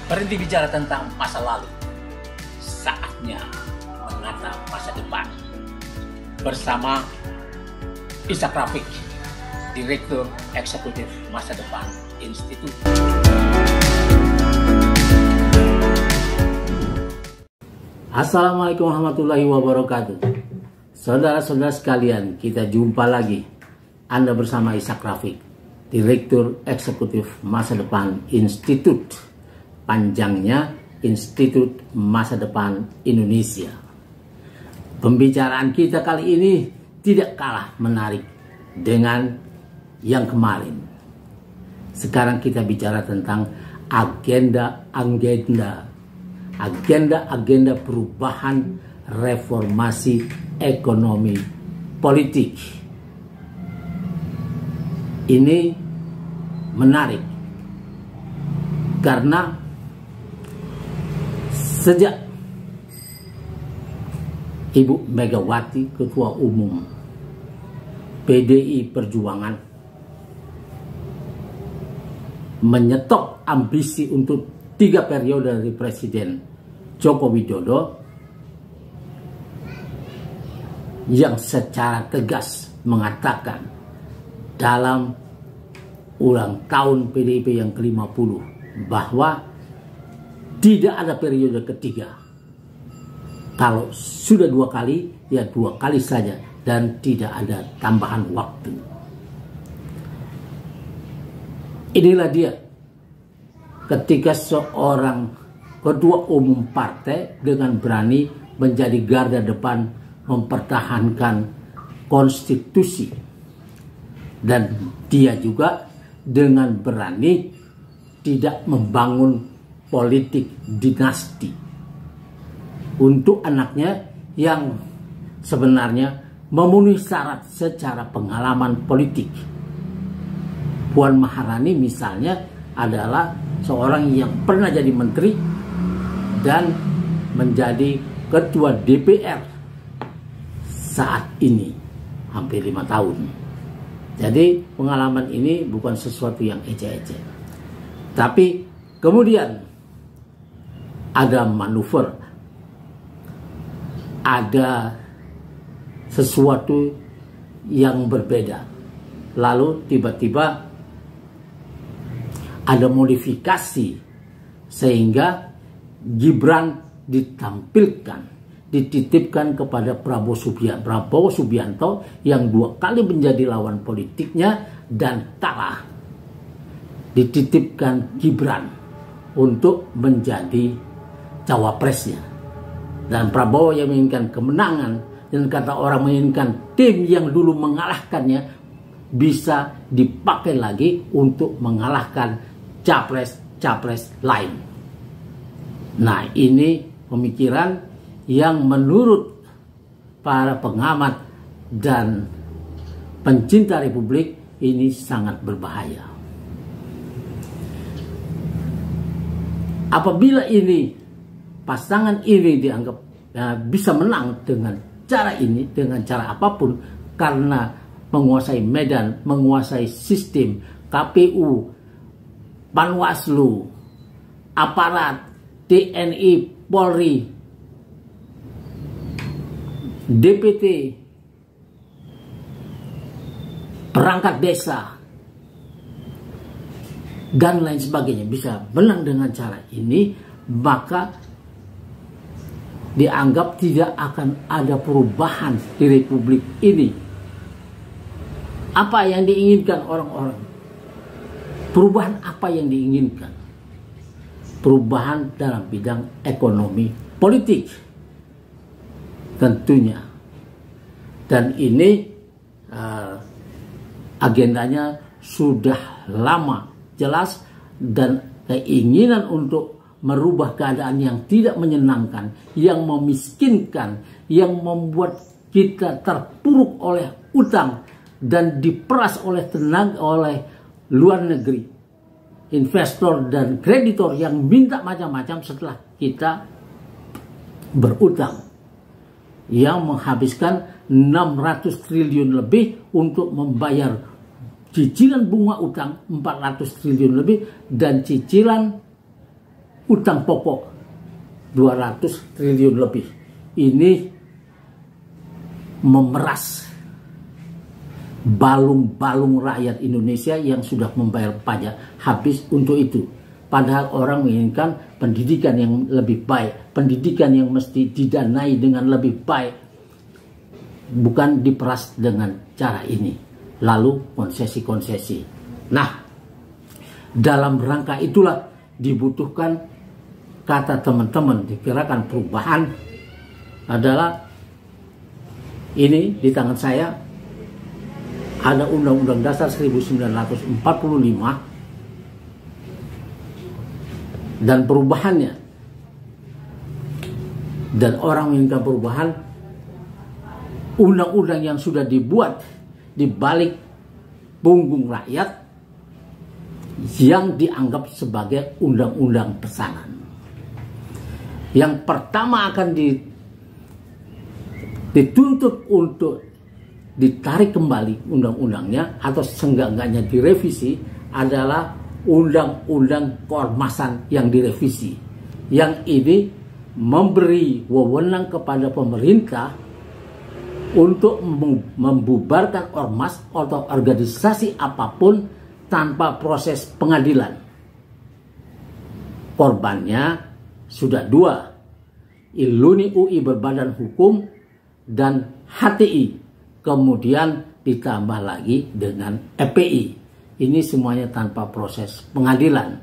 Berhenti bicara tentang masa lalu. Saatnya menatap masa depan. Bersama Ishak Rafiq, Direktur Eksekutif Masa Depan Institut. Assalamualaikum warahmatullahi wabarakatuh. Saudara-saudara sekalian, kita jumpa lagi. Anda bersama Ishak Rafiq, Direktur Eksekutif Masa Depan Institut. Panjangnya Institut Masa Depan Indonesia. Pembicaraan kita kali ini tidak kalah menarik dengan yang kemarin. Sekarang kita bicara tentang agenda perubahan reformasi ekonomi politik. Ini menarik karena sejak Ibu Megawati, Ketua Umum PDI Perjuangan, menyetop ambisi untuk 3 periode dari Presiden Joko Widodo yang secara tegas mengatakan dalam ulang tahun PDIP yang ke-50 bahwa tidak ada periode ketiga. Kalau sudah 2 kali, ya 2 kali saja dan tidak ada tambahan waktu. Inilah dia ketika seorang ketua umum partai dengan berani menjadi garda depan mempertahankan konstitusi, dan dia juga dengan berani tidak membangun politik dinasti untuk anaknya yang sebenarnya memenuhi syarat secara pengalaman politik. Puan Maharani misalnya adalah seorang yang pernah jadi menteri dan menjadi ketua DPR saat ini hampir 5 tahun. Jadi pengalaman ini bukan sesuatu yang ece-ece. Tapi kemudian ada manuver, ada sesuatu yang berbeda. Lalu tiba-tiba ada modifikasi sehingga Gibran dititipkan kepada Prabowo Subianto yang 2 kali menjadi lawan politiknya dan kalah. Dititipkan Gibran untuk menjadi cawapresnya, dan Prabowo yang menginginkan kemenangan dan kata orang menginginkan tim yang dulu mengalahkannya bisa dipakai lagi untuk mengalahkan capres lain. Nah, ini pemikiran yang menurut para pengamat dan pencinta Republik ini sangat berbahaya. Apabila ini pasangan ini dianggap bisa menang dengan cara ini, dengan cara apapun, karena menguasai medan, menguasai sistem, KPU, Panwaslu, aparat, TNI, Polri, DPT, perangkat desa, dan lain sebagainya bisa menang dengan cara ini, maka dianggap tidak akan ada perubahan di Republik ini. Apa yang diinginkan orang-orang? Perubahan apa yang diinginkan? Perubahan dalam bidang ekonomi politik tentunya. Dan ini agendanya sudah lama jelas, dan keinginan untuk merubah keadaan yang tidak menyenangkan, yang memiskinkan, yang membuat kita terpuruk oleh utang dan diperas oleh luar negeri, investor dan kreditor yang minta macam-macam setelah kita berutang, yang menghabiskan 600 triliun lebih untuk membayar cicilan bunga utang 400 triliun lebih, dan cicilan utang pokok 200 triliun lebih. Ini memeras balung-balung rakyat Indonesia yang sudah membayar pajak habis untuk itu. Padahal orang menginginkan pendidikan yang lebih baik, pendidikan yang mesti didanai dengan lebih baik, bukan diperas dengan cara ini. Lalu konsesi-konsesi. Nah, dalam rangka itulah dibutuhkan, kata teman-teman di Gerakan Perubahan adalah ini di tangan saya ada Undang-Undang Dasar 1945 dan perubahannya. Dan orang menginginkan perubahan, undang-undang yang sudah dibuat di balik punggung rakyat yang dianggap sebagai undang-undang pesanan. Yang pertama akan dituntut untuk ditarik kembali undang-undangnya atau seenggak-enggaknya direvisi adalah undang-undang keormasan yang direvisi. Yang ini memberi wewenang kepada pemerintah untuk membubarkan ormas atau organisasi apapun tanpa proses pengadilan. Korbannya sudah dua, Iluni UI berbadan hukum dan HTI, kemudian ditambah lagi dengan FPI. Ini semuanya tanpa proses pengadilan.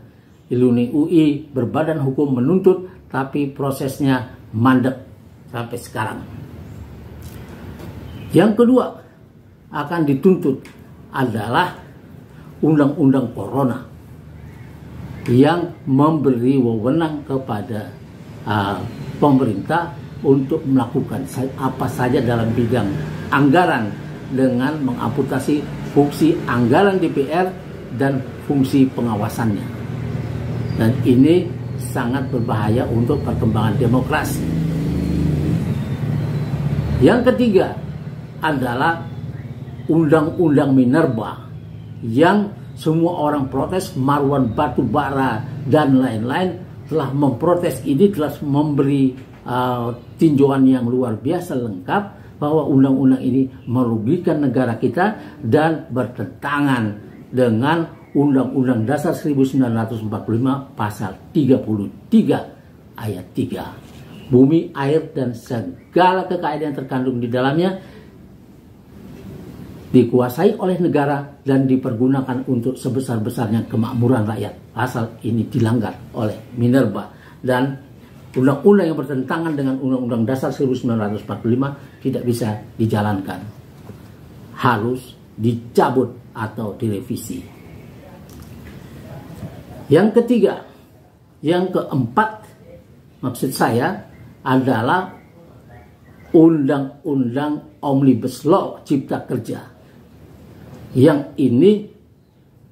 Iluni UI berbadan hukum menuntut, tapi prosesnya mandek sampai sekarang. Yang kedua akan dituntut adalah Undang-Undang Corona yang memberi wewenang kepada pemerintah untuk melakukan apa saja dalam bidang anggaran dengan mengamputasi fungsi anggaran DPR dan fungsi pengawasannya. Dan ini sangat berbahaya untuk perkembangan demokrasi. Yang ketiga adalah Undang-Undang Minerba yang semua orang protes, Marwan Batubara dan lain-lain telah memprotes ini, telah memberi tinjauan yang luar biasa lengkap bahwa undang-undang ini merugikan negara kita dan bertentangan dengan Undang-Undang Dasar 1945 pasal 33 ayat 3. Bumi, air, dan segala kekayaan yang terkandung di dalamnya dikuasai oleh negara dan dipergunakan untuk sebesar-besarnya kemakmuran rakyat. Pasal ini dilanggar oleh Minerba, dan undang-undang yang bertentangan dengan Undang-Undang Dasar 1945 tidak bisa dijalankan. Harus dicabut atau direvisi. Yang ketiga, yang keempat maksud saya adalah Undang-Undang Omnibus Law Cipta Kerja. Yang ini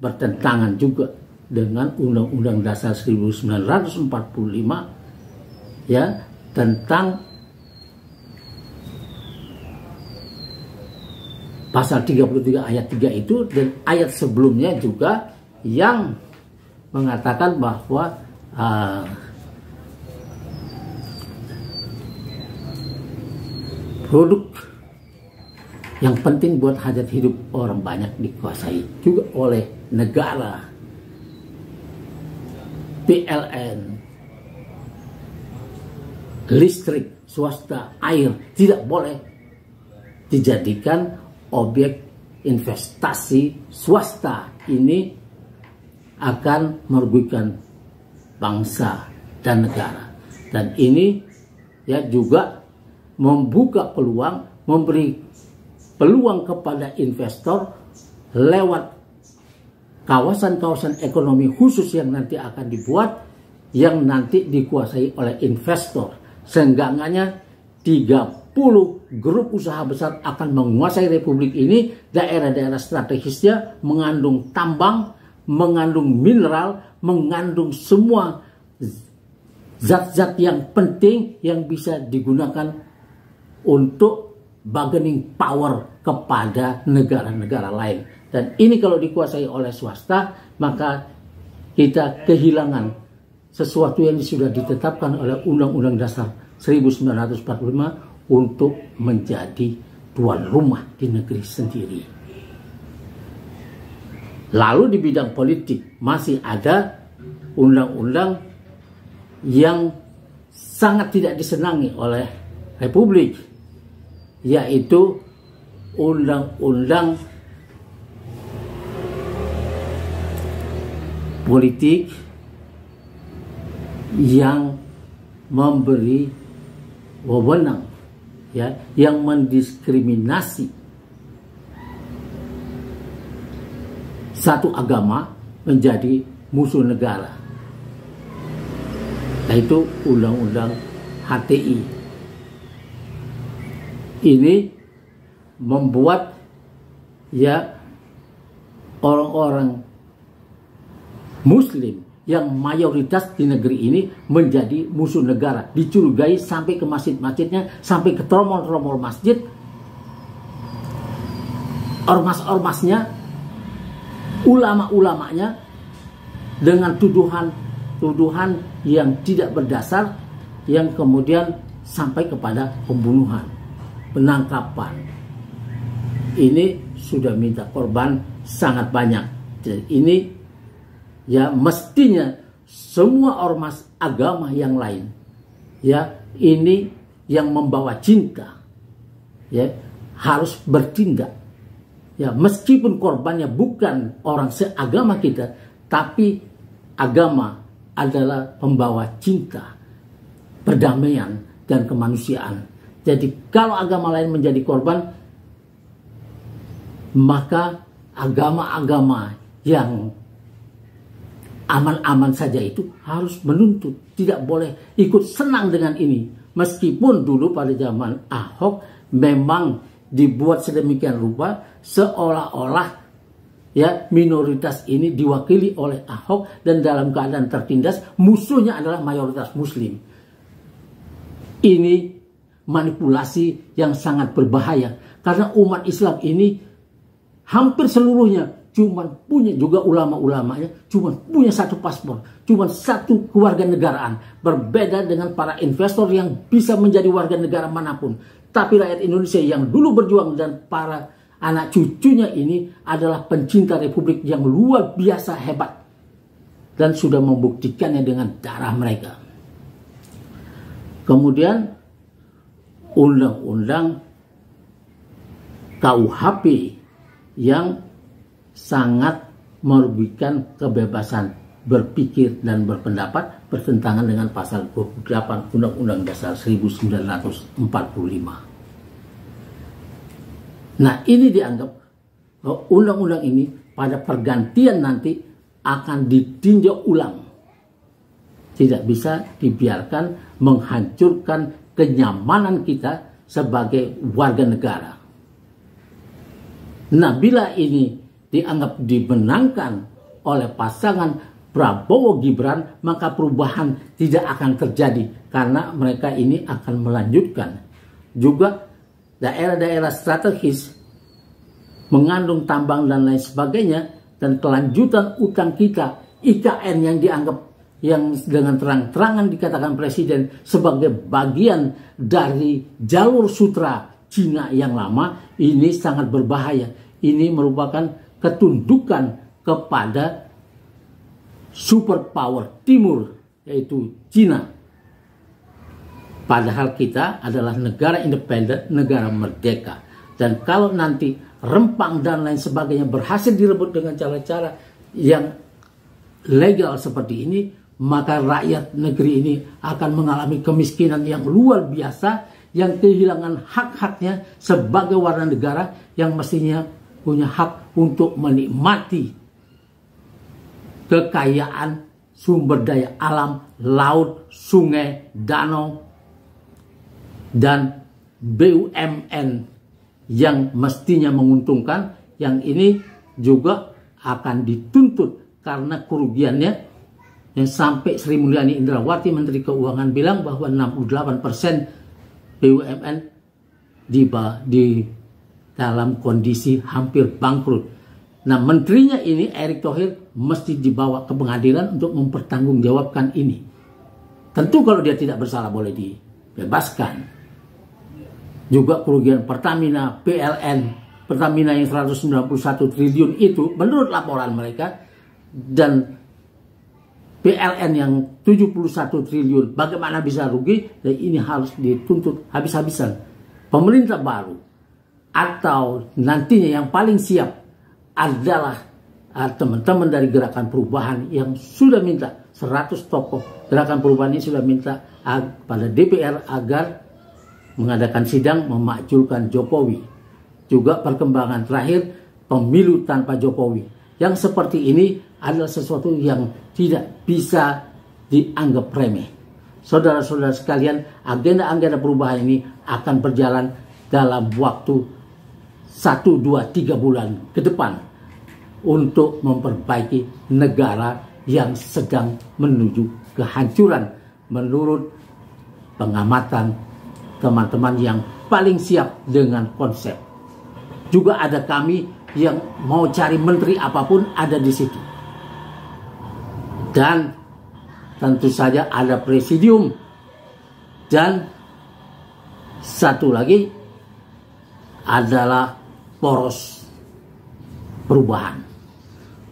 bertentangan juga dengan Undang-Undang Dasar 1945 ya, tentang pasal 33 ayat 3 itu, dan ayat sebelumnya juga yang mengatakan bahwa produk yang penting buat hajat hidup orang banyak dikuasai juga oleh negara. PLN, listrik, swasta, air tidak boleh dijadikan objek investasi swasta. Ini akan merugikan bangsa dan negara. Dan ini ya juga membuka peluang, memberi peluang kepada investor lewat kawasan-kawasan ekonomi khusus yang nanti akan dibuat, yang nanti dikuasai oleh investor. Seenggaknya 30 grup usaha besar akan menguasai republik ini. Daerah-daerah strategisnya mengandung tambang, mengandung mineral, mengandung semua zat-zat yang penting yang bisa digunakan untuk bargaining power kepada negara-negara lain. Dan ini kalau dikuasai oleh swasta, maka kita kehilangan sesuatu yang sudah ditetapkan oleh Undang-Undang Dasar 1945 untuk menjadi tuan rumah di negeri sendiri. Lalu di bidang politik masih ada undang-undang yang sangat tidak disenangi oleh Republik, yaitu Undang-Undang Politik yang memberi wewenang, ya, yang mendiskriminasi satu agama menjadi musuh negara, yaitu Undang-Undang HTI. Ini membuat, ya, orang-orang Muslim yang mayoritas di negeri ini menjadi musuh negara, dicurigai sampai ke masjid-masjidnya, sampai ke tromol-tromol masjid, ormas-ormasnya, ulama-ulamanya, dengan tuduhan yang tidak berdasar, yang kemudian sampai kepada pembunuhan, penangkapan. Ini sudah minta korban sangat banyak. Jadi ini, ya, mestinya semua ormas agama yang lain, ya, ini yang membawa cinta, ya, harus bertindak, ya, meskipun korbannya bukan orang seagama kita, tapi agama adalah pembawa cinta, perdamaian, dan kemanusiaan. Jadi kalau agama lain menjadi korban, maka agama-agama yang aman-aman saja itu harus menuntut, tidak boleh ikut senang dengan ini. Meskipun dulu pada zaman Ahok memang dibuat sedemikian rupa seolah-olah, ya, minoritas ini diwakili oleh Ahok dan dalam keadaan tertindas, musuhnya adalah mayoritas Muslim. Ini manipulasi yang sangat berbahaya, karena umat Islam ini hampir seluruhnya cuma punya, juga ulama-ulamanya cuma punya satu paspor, cuma satu kewarganegaraan, berbeda dengan para investor yang bisa menjadi warga negara manapun. Tapi rakyat Indonesia yang dulu berjuang dan para anak cucunya ini adalah pencinta Republik yang luar biasa hebat, dan sudah membuktikannya dengan darah mereka. Kemudian undang-undang KUHP yang sangat merugikan kebebasan berpikir dan berpendapat, bertentangan dengan pasal 28 Undang-Undang Dasar 1945. Nah, ini dianggap undang-undang ini pada pergantian nanti akan ditinjau ulang. Tidak bisa dibiarkan menghancurkan kenyamanan kita sebagai warga negara. Nah, bila ini dianggap dimenangkan oleh pasangan Prabowo Gibran, maka perubahan tidak akan terjadi, karena mereka ini akan melanjutkan juga daerah-daerah strategis mengandung tambang dan lain sebagainya, dan kelanjutan utang kita IKN yang dianggap, yang dengan terang-terangan dikatakan Presiden sebagai bagian dari jalur sutra Cina yang lama, ini sangat berbahaya. Ini merupakan ketundukan kepada superpower timur, yaitu Cina. Padahal kita adalah negara independen, negara merdeka. Dan kalau nanti rempang dan lain sebagainya berhasil direbut dengan cara-cara yang legal seperti ini, maka rakyat negeri ini akan mengalami kemiskinan yang luar biasa, yang kehilangan hak-haknya sebagai warga negara yang mestinya punya hak untuk menikmati kekayaan sumber daya alam, laut, sungai, danau, dan BUMN yang mestinya menguntungkan. Yang ini juga akan dituntut karena kerugiannya, yang sampai Sri Mulyani Indrawati Menteri Keuangan bilang bahwa 68% BUMN di dalam kondisi hampir bangkrut. Nah, menterinya ini Erick Thohir mesti dibawa ke pengadilan untuk mempertanggungjawabkan ini. Tentu kalau dia tidak bersalah boleh dibebaskan. Juga kerugian Pertamina, PLN, Pertamina yang 191 triliun itu menurut laporan mereka, dan PLN yang 71 triliun, bagaimana bisa rugi? Dan ini harus dituntut habis-habisan. Pemerintah baru atau nantinya yang paling siap adalah teman-teman dari Gerakan Perubahan yang sudah minta 100 tokoh Gerakan Perubahan ini sudah minta pada DPR agar mengadakan sidang memakzulkan Jokowi. Juga perkembangan terakhir pemilu tanpa Jokowi. Yang seperti ini adalah sesuatu yang tidak bisa dianggap remeh. Saudara-saudara sekalian, agenda-agenda perubahan ini akan berjalan dalam waktu 1, 2, 3 bulan ke depan untuk memperbaiki negara yang sedang menuju kehancuran menurut pengamatan teman-teman yang paling siap dengan konsep. Juga ada kami yang mau cari menteri apapun ada di situ. Dan tentu saja ada presidium. Dan satu lagi adalah poros perubahan.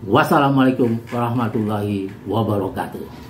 Wassalamualaikum warahmatullahi wabarakatuh.